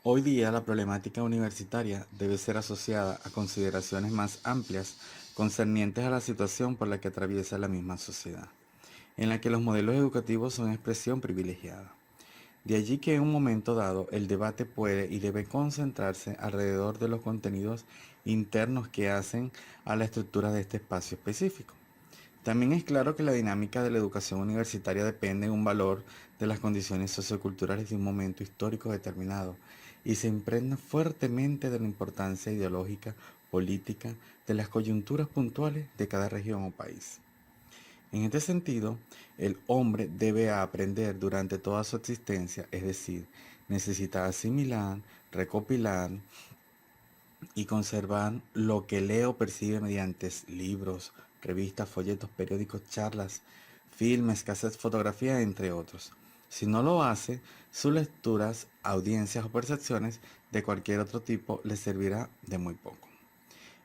Hoy día la problemática universitaria debe ser asociada a consideraciones más amplias concernientes a la situación por la que atraviesa la misma sociedad, en la que los modelos educativos son expresión privilegiada. De allí que en un momento dado el debate puede y debe concentrarse alrededor de los contenidos internos que hacen a la estructura de este espacio específico. También es claro que la dinámica de la educación universitaria depende en un valor de las condiciones socioculturales de un momento histórico determinado y se impregna fuertemente de la importancia ideológica, política, de las coyunturas puntuales de cada región o país. En este sentido, el hombre debe aprender durante toda su existencia, es decir, necesita asimilar, recopilar y conservar lo que lee o percibe mediante libros, revistas, folletos, periódicos, charlas, filmes, cassettes, fotografías, entre otros. Si no lo hace, sus lecturas, audiencias o percepciones de cualquier otro tipo le servirá de muy poco.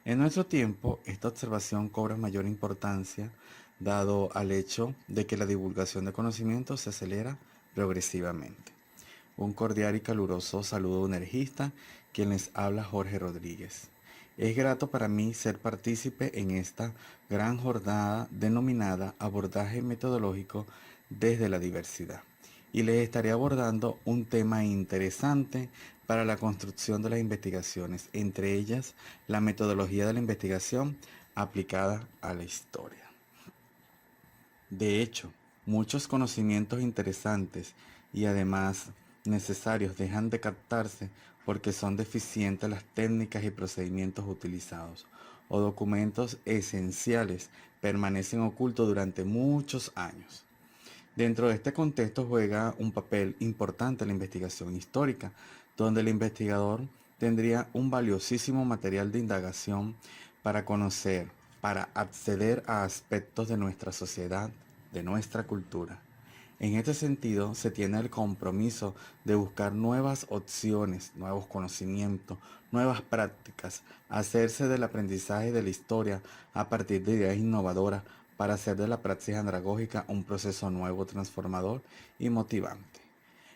En nuestro tiempo, esta observación cobra mayor importancia dado al hecho de que la divulgación de conocimiento se acelera progresivamente. Un cordial y caluroso saludo energista, quien les habla Jorge Rodríguez. Es grato para mí ser partícipe en esta gran jornada denominada Abordaje Metodológico desde la Diversidad. Y les estaré abordando un tema interesante para la construcción de las investigaciones, entre ellas la metodología de la investigación aplicada a la historia. De hecho, muchos conocimientos interesantes y además necesarios dejan de captarse porque son deficientes las técnicas y procedimientos utilizados, o documentos esenciales permanecen ocultos durante muchos años. Dentro de este contexto juega un papel importante la investigación histórica, donde el investigador tendría un valiosísimo material de indagación para conocer, para acceder a aspectos de nuestra sociedad, de nuestra cultura. En este sentido, se tiene el compromiso de buscar nuevas opciones, nuevos conocimientos, nuevas prácticas, hacerse del aprendizaje de la historia a partir de ideas innovadoras para hacer de la praxis andragógica un proceso nuevo, transformador y motivante.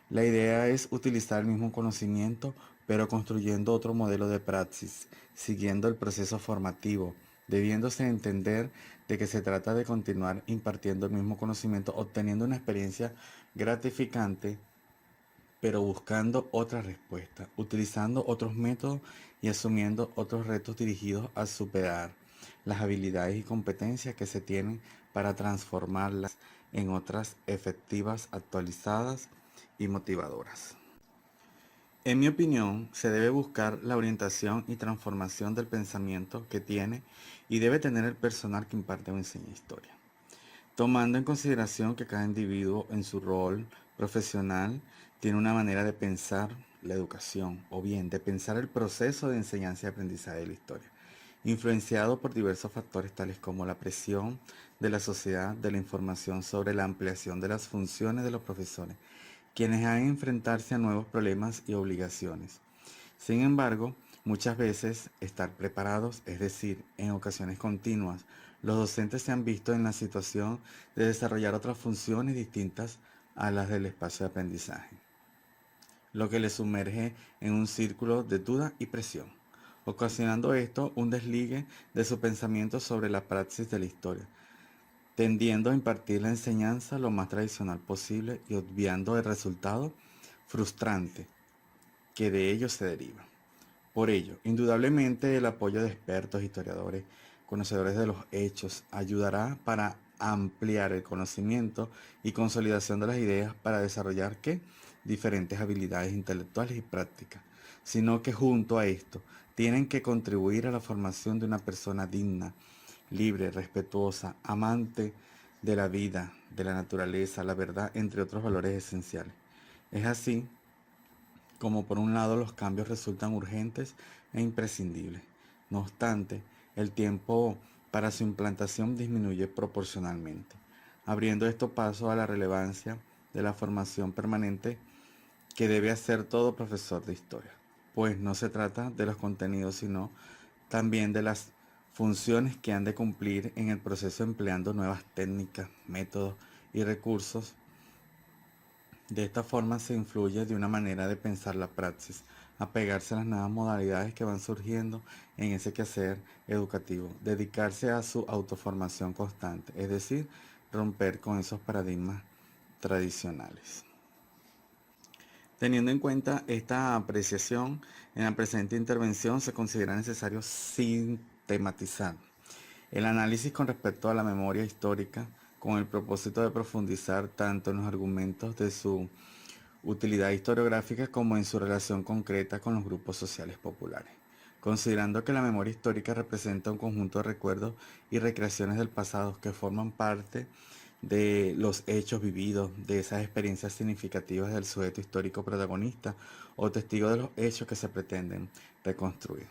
La idea es utilizar el mismo conocimiento, pero construyendo otro modelo de praxis, siguiendo el proceso formativo, debiéndose entender de que se trata de continuar impartiendo el mismo conocimiento, obteniendo una experiencia gratificante, pero buscando otra respuesta, utilizando otros métodos y asumiendo otros retos dirigidos a superar las habilidades y competencias que se tienen para transformarlas en otras efectivas, actualizadas y motivadoras. En mi opinión, se debe buscar la orientación y transformación del pensamiento que tiene y debe tener el personal que imparte o enseña historia, tomando en consideración que cada individuo en su rol profesional tiene una manera de pensar la educación o bien de pensar el proceso de enseñanza y aprendizaje de la historia, influenciado por diversos factores tales como la presión de la sociedad, de la información sobre la ampliación de las funciones de los profesores, quienes han de enfrentarse a nuevos problemas y obligaciones. Sin embargo, muchas veces estar preparados, es decir, en ocasiones continuas, los docentes se han visto en la situación de desarrollar otras funciones distintas a las del espacio de aprendizaje, lo que les sumerge en un círculo de duda y presión, ocasionando esto un desligue de su pensamiento sobre la praxis de la historia, tendiendo a impartir la enseñanza lo más tradicional posible y obviando el resultado frustrante que de ello se deriva. Por ello, indudablemente el apoyo de expertos, historiadores, conocedores de los hechos, ayudará para ampliar el conocimiento y consolidación de las ideas para desarrollar ¿qué? Diferentes habilidades intelectuales y prácticas, sino que junto a esto tienen que contribuir a la formación de una persona digna, libre, respetuosa, amante de la vida, de la naturaleza, la verdad, entre otros valores esenciales. Es así como por un lado los cambios resultan urgentes e imprescindibles. No obstante, el tiempo para su implantación disminuye proporcionalmente, abriendo esto paso a la relevancia de la formación permanente que debe hacer todo profesor de historia, pues no se trata de los contenidos, sino también de las funciones que han de cumplir en el proceso empleando nuevas técnicas, métodos y recursos De esta forma se influye de una manera de pensar la praxis, apegarse a las nuevas modalidades que van surgiendo en ese quehacer educativo, dedicarse a su autoformación constante, es decir, romper con esos paradigmas tradicionales. Teniendo en cuenta esta apreciación, en la presente intervención se considera necesario sistematizar el análisis con respecto a la memoria histórica con el propósito de profundizar tanto en los argumentos de su utilidad historiográfica como en su relación concreta con los grupos sociales populares, considerando que la memoria histórica representa un conjunto de recuerdos y recreaciones del pasado que forman parte de los hechos vividos, de esas experiencias significativas del sujeto histórico protagonista o testigo de los hechos que se pretenden reconstruir.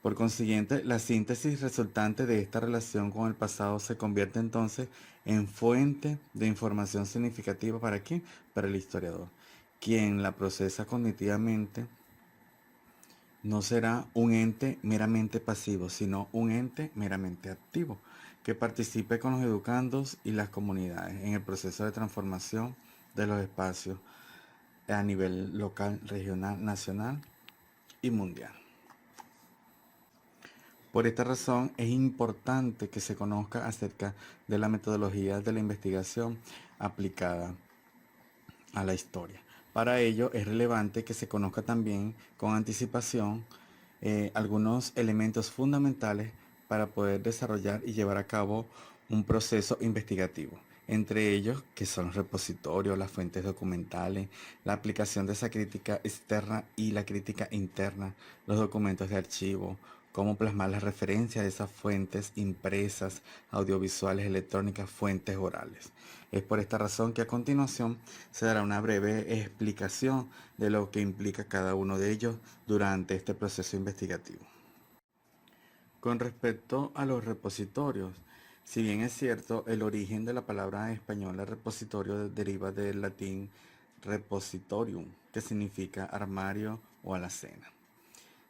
Por consiguiente, la síntesis resultante de esta relación con el pasado se convierte entonces en fuente de información significativa ¿para quién? Para el historiador, quien la procesa cognitivamente. No será un ente meramente pasivo, sino un ente meramente activo, que participe con los educandos y las comunidades en el proceso de transformación de los espacios a nivel local, regional, nacional y mundial. Por esta razón es importante que se conozca acerca de la metodología de la investigación aplicada a la historia. Para ello es relevante que se conozca también con anticipación algunos elementos fundamentales para poder desarrollar y llevar a cabo un proceso investigativo. Entre ellos, que son los repositorios, las fuentes documentales, la aplicación de esa crítica externa y la crítica interna, los documentos de archivo, cómo plasmar las referencias de esas fuentes impresas, audiovisuales, electrónicas, fuentes orales. Es por esta razón que a continuación se dará una breve explicación de lo que implica cada uno de ellos durante este proceso investigativo. Con respecto a los repositorios, si bien es cierto, el origen de la palabra española repositorio deriva del latín repositorium, que significa armario o alacena.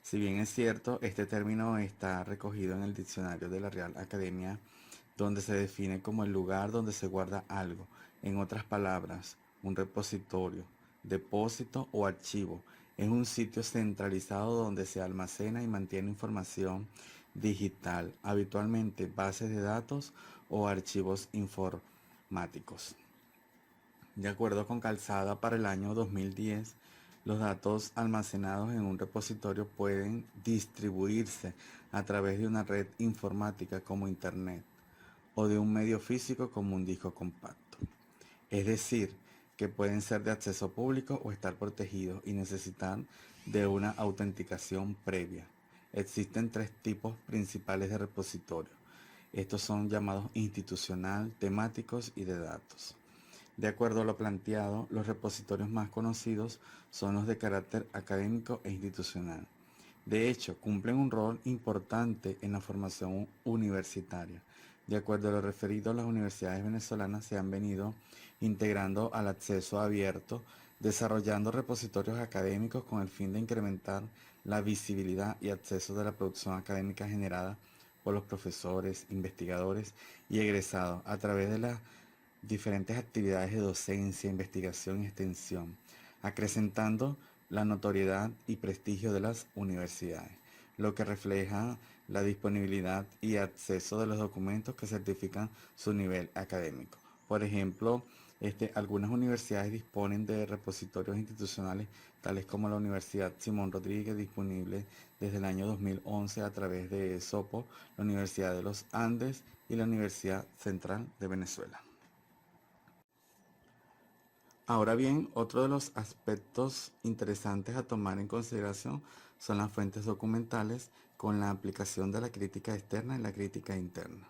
Si bien es cierto, este término está recogido en el diccionario de la Real Academia, donde se define como el lugar donde se guarda algo. En otras palabras, un repositorio, depósito o archivo es un sitio centralizado donde se almacena y mantiene información digital, habitualmente bases de datos o archivos informáticos. De acuerdo con Calzada, para el año 2010, los datos almacenados en un repositorio pueden distribuirse a través de una red informática como Internet o de un medio físico como un disco compacto. Es decir, que pueden ser de acceso público o estar protegidos y necesitar de una autenticación previa. Existen tres tipos principales de repositorios. Estos son llamados institucional, temáticos y de datos. De acuerdo a lo planteado, los repositorios más conocidos son los de carácter académico e institucional. De hecho, cumplen un rol importante en la formación universitaria. De acuerdo a lo referido, las universidades venezolanas se han venido integrando al acceso abierto, desarrollando repositorios académicos con el fin de incrementar la visibilidad y acceso de la producción académica generada por los profesores, investigadores y egresados a través de las diferentes actividades de docencia, investigación y extensión, acrecentando la notoriedad y prestigio de las universidades, lo que refleja la disponibilidad y acceso de los documentos que certifican su nivel académico. Por ejemplo, algunas universidades disponen de repositorios institucionales tales como la Universidad Simón Rodríguez, disponible desde el año 2011 a través de SOPO, la Universidad de los Andes y la Universidad Central de Venezuela. Ahora bien, otro de los aspectos interesantes a tomar en consideración son las fuentes documentales con la aplicación de la crítica externa y la crítica interna.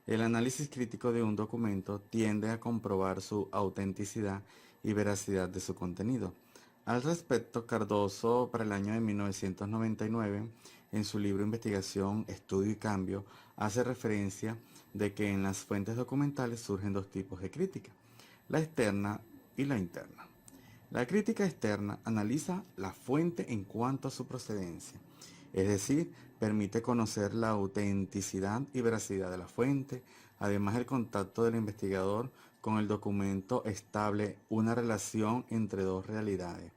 El análisis crítico de un documento tiende a comprobar su autenticidad y veracidad de su contenido. Al respecto, Cardoso, para el año de 1999, en su libro Investigación, Estudio y Cambio, hace referencia de que en las fuentes documentales surgen dos tipos de crítica: la externa y la interna. La crítica externa analiza la fuente en cuanto a su procedencia, es decir, permite conocer la autenticidad y veracidad de la fuente, además el contacto del investigador con el documento estable una relación entre dos realidades: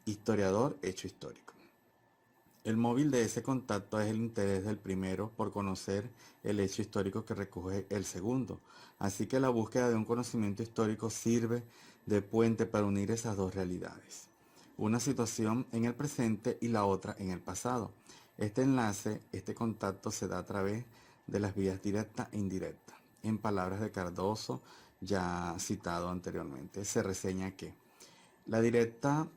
historiador, hecho histórico. El móvil de ese contacto es el interés del primero por conocer el hecho histórico que recoge el segundo. Así que la búsqueda de un conocimiento histórico sirve de puente para unir esas dos realidades: una situación en el presente y la otra en el pasado. Este enlace, este contacto se da a través de las vías directa e indirecta. En palabras de Cardoso, ya citado anteriormente, se reseña que la directa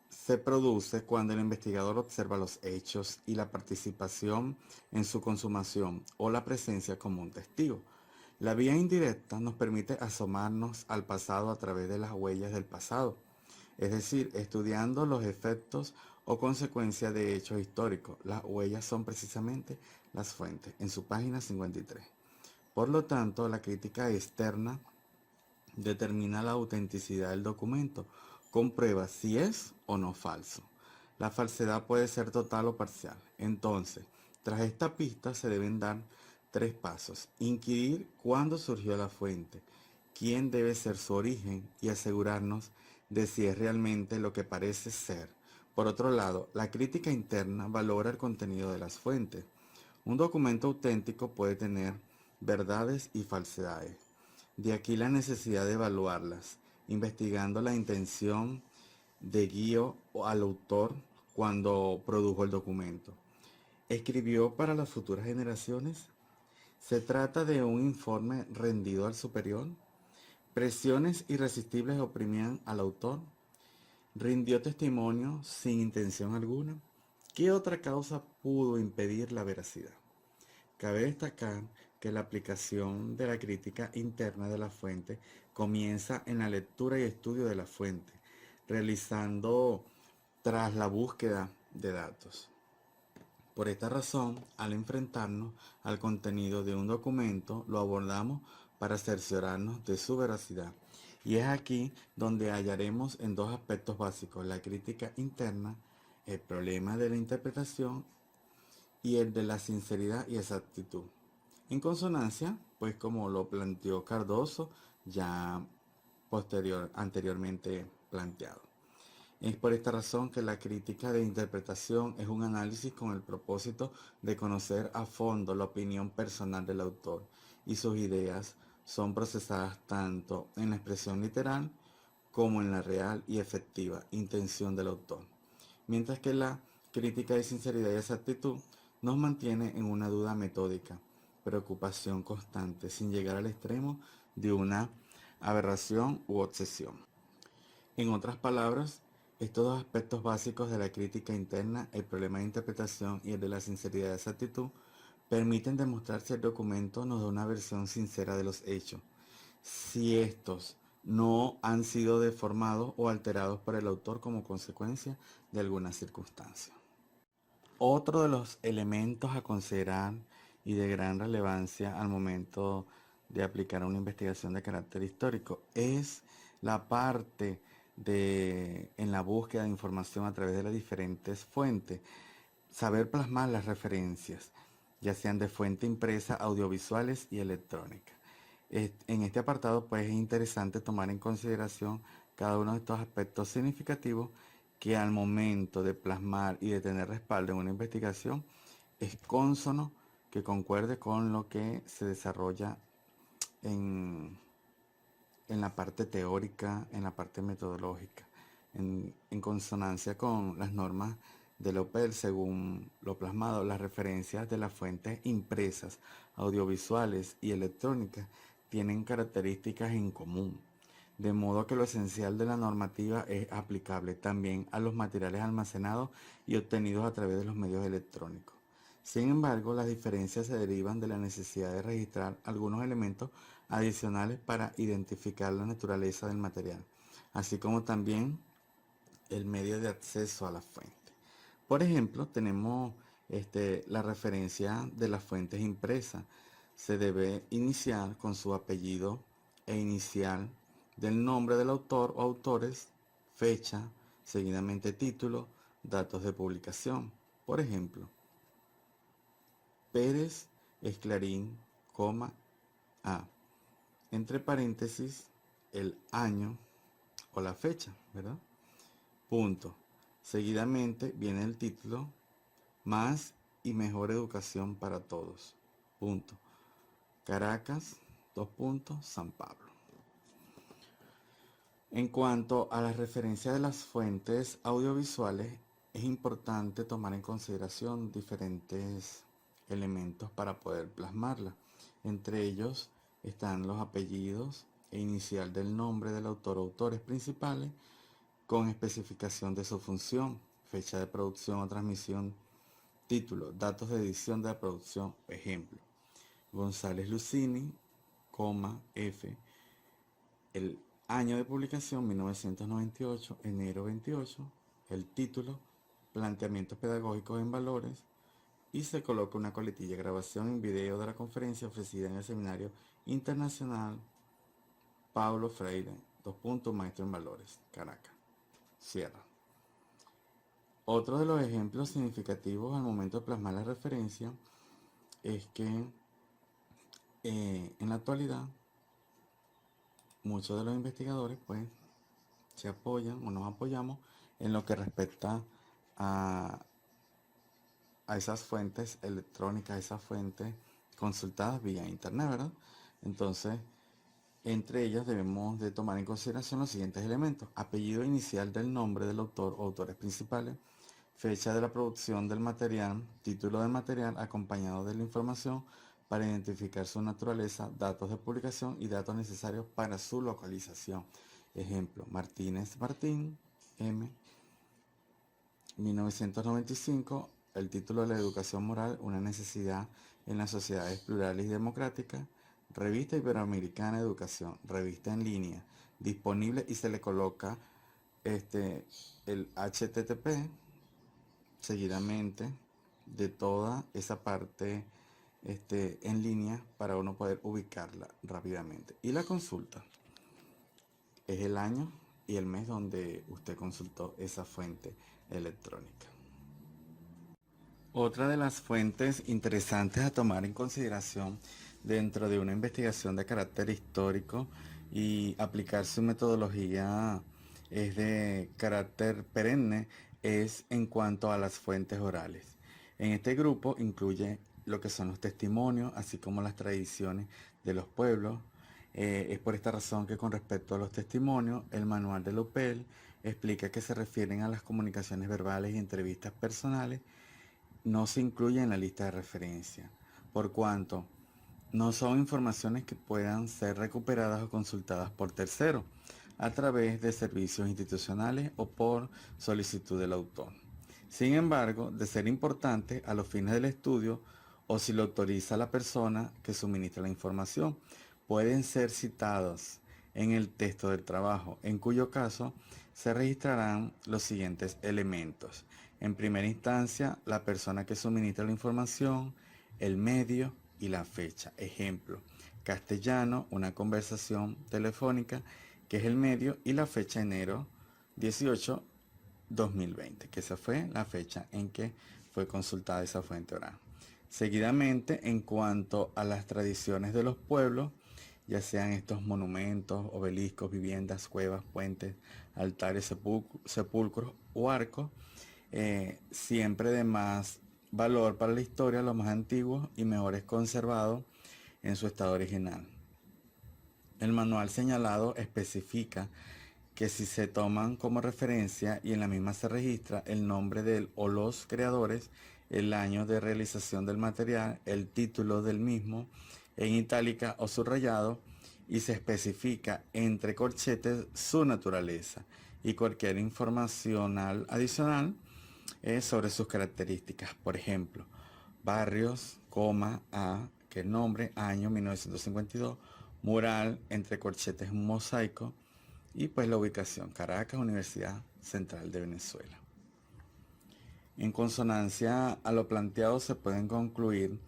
se produce cuando el investigador observa los hechos y la participación en su consumación o la presencia como un testigo. La vía indirecta nos permite asomarnos al pasado a través de las huellas del pasado, es decir, estudiando los efectos o consecuencias de hechos históricos. Las huellas son precisamente las fuentes, en su página 53. Por lo tanto, la crítica externa determina la autenticidad del documento, comprueba si es o no falso. La falsedad puede ser total o parcial. Entonces, tras esta pista se deben dar tres pasos: inquirir cuándo surgió la fuente, quién debe ser su origen y asegurarnos de si es realmente lo que parece ser. Por otro lado, la crítica interna valora el contenido de las fuentes. Un documento auténtico puede tener verdades y falsedades. De aquí la necesidad de evaluarlas, investigando la intención de guío al autor cuando produjo el documento. ¿Escribió para las futuras generaciones? ¿Se trata de un informe rendido al superior? ¿Presiones irresistibles oprimían al autor? ¿Rindió testimonio sin intención alguna? ¿Qué otra causa pudo impedir la veracidad? Cabe destacar que la aplicación de la crítica interna de la fuente comienza en la lectura y estudio de la fuente, realizando tras la búsqueda de datos. Por esta razón, al enfrentarnos al contenido de un documento, lo abordamos para cerciorarnos de su veracidad. Y es aquí donde hallaremos en dos aspectos básicos: la crítica interna, el problema de la interpretación, y el de la sinceridad y exactitud. En consonancia, pues como lo planteó Cardoso, ya anteriormente planteado. Es por esta razón que la crítica de interpretación es un análisis con el propósito de conocer a fondo la opinión personal del autor, y sus ideas son procesadas tanto en la expresión literal como en la real y efectiva intención del autor. Mientras que la crítica de sinceridad y exactitud nos mantiene en una duda metódica, preocupación constante, sin llegar al extremo de una aberración u obsesión. En otras palabras, estos dos aspectos básicos de la crítica interna, el problema de interpretación y el de la sinceridad y exactitud, permiten demostrar si el documento nos da una versión sincera de los hechos, si estos no han sido deformados o alterados por el autor como consecuencia de alguna circunstancia. Otro de los elementos a considerar y de gran relevancia al momento de aplicar una investigación de carácter histórico es la parte en la búsqueda de información a través de las diferentes fuentes, saber plasmar las referencias, ya sean de fuente impresa, audiovisuales y electrónica. En este apartado pues es interesante tomar en consideración cada uno de estos aspectos significativos que al momento de plasmar y de tener respaldo en una investigación es cónsono, que concuerde con lo que se desarrolla en, en la parte teórica, en la parte metodológica, en consonancia con las normas del OPEL. Según lo plasmado, las referencias de las fuentes impresas, audiovisuales y electrónicas tienen características en común, de modo que lo esencial de la normativa es aplicable también a los materiales almacenados y obtenidos a través de los medios electrónicos. Sin embargo, las diferencias se derivan de la necesidad de registrar algunos elementos adicionales para identificar la naturaleza del material, así como también el medio de acceso a la fuente. Por ejemplo, tenemos la referencia de las fuentes impresas. Se debe iniciar con su apellido e inicial del nombre del autor o autores, fecha, seguidamente título, datos de publicación. Por ejemplo, Pérez Esclarín, A. entre paréntesis el año o la fecha, ¿verdad? Punto. Seguidamente viene el título, más y mejor educación para todos. Punto. Caracas, San Pablo. En cuanto a la referencia de las fuentes audiovisuales, es importante tomar en consideración diferentes elementos para poder plasmarla. Entre ellos están los apellidos e inicial del nombre del autor o autores principales, con especificación de su función, fecha de producción o transmisión, título, datos de edición de la producción, ejemplo, González Lucini, F, el año de publicación 1998, enero 28, el título, planteamientos pedagógicos en valores, y se coloca una coletilla, grabación en video de la conferencia ofrecida en el Seminario Internacional Paulo Freire, maestro en valores, Caracas. Cierra. Otro de los ejemplos significativos al momento de plasmar la referencia es que en la actualidad muchos de los investigadores pues se apoyan o nos apoyamos en lo que respecta a esas fuentes electrónicas, esas fuentes consultadas vía internet, ¿verdad? Entonces, entre ellas debemos de tomar en consideración los siguientes elementos: apellido inicial del nombre del autor o autores principales, fecha de la producción del material, título del material acompañado de la información para identificar su naturaleza, datos de publicación y datos necesarios para su localización. Ejemplo, Martínez Martín, M. 1995, el título de la educación moral, una necesidad en las sociedades plurales y democráticas, Revista Iberoamericana de Educación, revista en línea, disponible, y se le coloca el HTTP seguidamente de toda esa parte en línea para uno poder ubicarla rápidamente. Y la consulta es el año y el mes donde usted consultó esa fuente electrónica. Otra de las fuentes interesantes a tomar en consideración dentro de una investigación de carácter histórico y aplicar su metodología es de carácter perenne, es en cuanto a las fuentes orales. En este grupo incluye lo que son los testimonios, así como las tradiciones de los pueblos. Es por esta razón que con respecto a los testimonios, el manual de Lopel explica que se refieren a las comunicaciones verbales y entrevistas personales, no se incluye en la lista de referencia, por cuanto no son informaciones que puedan ser recuperadas o consultadas por terceros a través de servicios institucionales o por solicitud del autor. Sin embargo, de ser importante a los fines del estudio o si lo autoriza la persona que suministra la información, pueden ser citados en el texto del trabajo, en cuyo caso se registrarán los siguientes elementos. En primera instancia, la persona que suministra la información, el medio y la fecha. Ejemplo, castellano, una conversación telefónica, que es el medio, y la fecha enero 18, 2020, que esa fue la fecha en que fue consultada esa fuente oral. Seguidamente, en cuanto a las tradiciones de los pueblos, ya sean estos monumentos, obeliscos, viviendas, cuevas, puentes, altares, sepulcros o arcos, siempre de más valor para la historia, los más antiguos y mejores conservados en su estado original. El manual señalado especifica que si se toman como referencia y en la misma se registra el nombre del o los creadores, el año de realización del material, el título del mismo en itálica o subrayado, y se especifica entre corchetes su naturaleza y cualquier información adicional sobre sus características. Por ejemplo, barrios, A, que el nombre, año 1952, mural, entre corchetes un mosaico, y pues la ubicación, Caracas, Universidad Central de Venezuela. En consonancia a lo planteado, se pueden concluir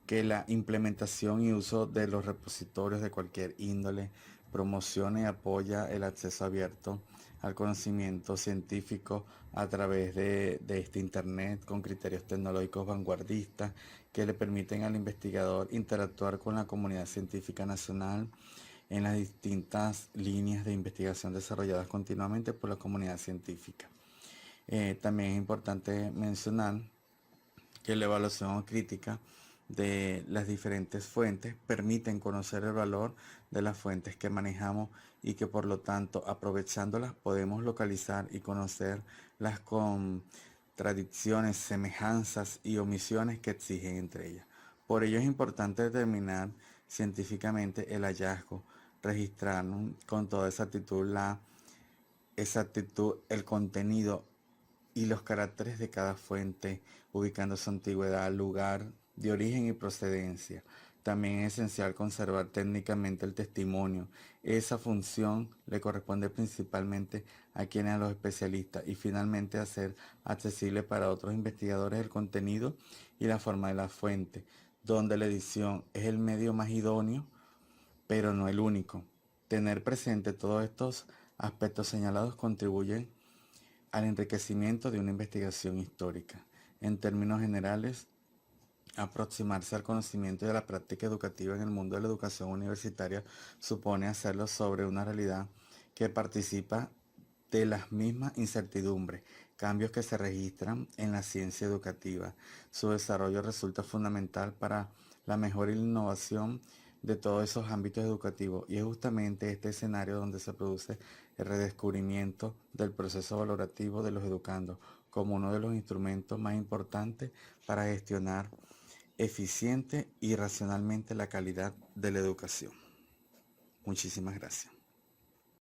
que la implementación y uso de los repositorios de cualquier índole promociona y apoya el acceso abierto al conocimiento científico a través de este Internet, con criterios tecnológicos vanguardistas que le permiten al investigador interactuar con la comunidad científica nacional en las distintas líneas de investigación desarrolladas continuamente por la comunidad científica. También es importante mencionar que la evaluación crítica de las diferentes fuentes permiten conocer el valor de las fuentes que manejamos y que por lo tanto aprovechándolas podemos localizar y conocer las contradicciones, semejanzas y omisiones que exigen entre ellas. Por ello es importante determinar científicamente el hallazgo, registrar con toda exactitud el contenido y los caracteres de cada fuente, ubicando su antigüedad, lugar de origen y procedencia. También es esencial conservar técnicamente el testimonio. Esa función le corresponde principalmente a quienes, a los especialistas, y finalmente hacer accesible para otros investigadores el contenido y la forma de la fuente, donde la edición es el medio más idóneo, pero no el único. Tener presente todos estos aspectos señalados contribuyen al enriquecimiento de una investigación histórica. En términos generales, aproximarse al conocimiento y a la práctica educativa en el mundo de la educación universitaria supone hacerlo sobre una realidad que participa de las mismas incertidumbres, cambios que se registran en la ciencia educativa. Su desarrollo resulta fundamental para la mejor innovación de todos esos ámbitos educativos y es justamente este escenario donde se produce el redescubrimiento del proceso valorativo de los educandos como uno de los instrumentos más importantes para gestionar eficiente y racionalmente la calidad de la educación. Muchísimas gracias.